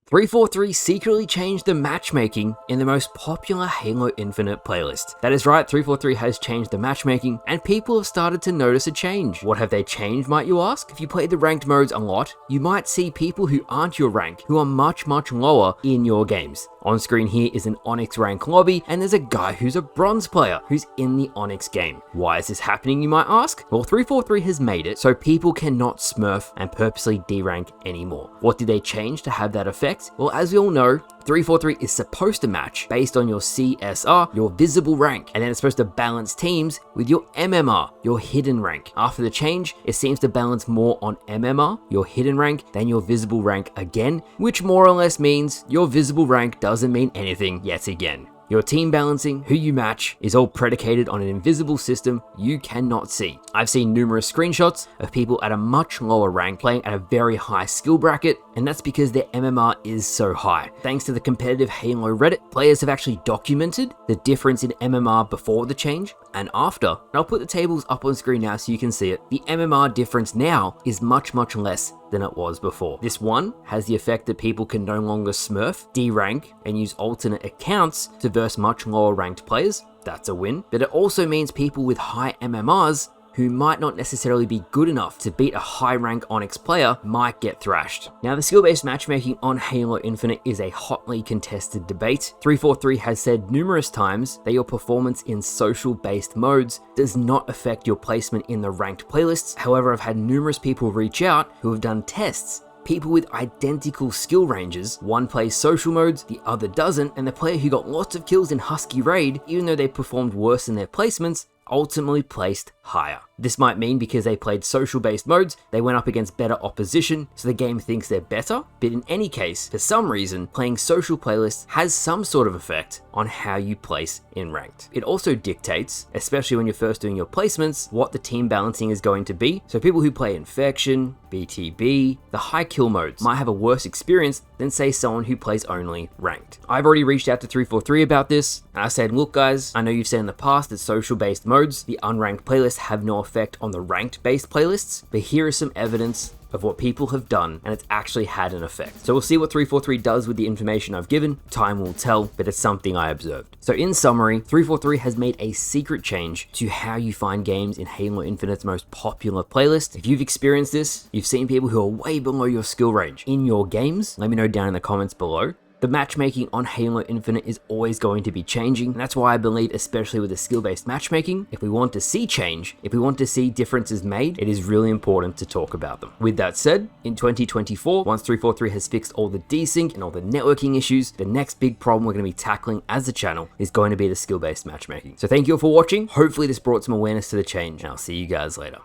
343 secretly changed the matchmaking in the most popular Halo Infinite playlist. That is right, 343 has changed the matchmaking, and people have started to notice a change. What have they changed, might you ask? If you play the ranked modes a lot, you might see people who aren't your rank, who are much lower in your games. On screen here is an Onyx rank lobby, and there's a guy who's a bronze player who's in the Onyx game. Why is this happening, you might ask? Well, 343 has made it so people cannot smurf and purposely derank anymore. What did they change to have that effect? Well, as we all know, 343 is supposed to match based on your CSR, your visible rank, and then it's supposed to balance teams with your MMR, your hidden rank. After the change, it seems to balance more on MMR, your hidden rank, than your visible rank again, which more or less means your visible rank doesn't mean anything yet again. Your team balancing, who you match, is all predicated on an invisible system you cannot see. I've seen numerous screenshots of people at a much lower rank playing at a very high skill bracket, and that's because their MMR is so high. Thanks to the competitive Halo Reddit, players have actually documented the difference in MMR before the change and after. And I'll put the tables up on screen now so you can see it. The MMR difference now is much less than it was before. This one has the effect that people can no longer smurf, derank, and use alternate accounts to verse much lower ranked players. That's a win. But it also means people with high MMRs who might not necessarily be good enough to beat a high rank Onyx player might get thrashed. Now, the skill-based matchmaking on Halo Infinite is a hotly contested debate. 343 has said numerous times that your performance in social-based modes does not affect your placement in the ranked playlists. However, I've had numerous people reach out who have done tests. People with identical skill ranges, one plays social modes, the other doesn't, and the player who got lots of kills in Husky Raid, even though they performed worse in their placements, ultimately placed higher. This might mean because they played social-based modes, they went up against better opposition, so the game thinks they're better. But in any case, for some reason, playing social playlists has some sort of effect on how you place in ranked. It also dictates, especially when you're first doing your placements, what the team balancing is going to be. So people who play Infection, BTB, the high kill modes might have a worse experience than say someone who plays only ranked. I've already reached out to 343 about this, and I said, look guys, I know you've said in the past that social-based modes, the unranked playlists, have no effect on the ranked-based playlists, but here is some evidence of what people have done, and it's actually had an effect. So we'll see what 343 does with the information I've given. Time will tell, but it's something I observed. So in summary, 343 has made a secret change to how you find games in Halo Infinite's most popular playlist. If you've experienced this, you've seen people who are way below your skill range in your games, let me know down in the comments below. The matchmaking on Halo Infinite is always going to be changing, and that's why I believe, especially with the skill-based matchmaking, if we want to see change, if we want to see differences made, it is really important to talk about them. With that said, in 2024, once 343 has fixed all the desync and all the networking issues, the next big problem we're going to be tackling as a channel is going to be the skill-based matchmaking. So thank you all for watching. Hopefully this brought some awareness to the change, and I'll see you guys later.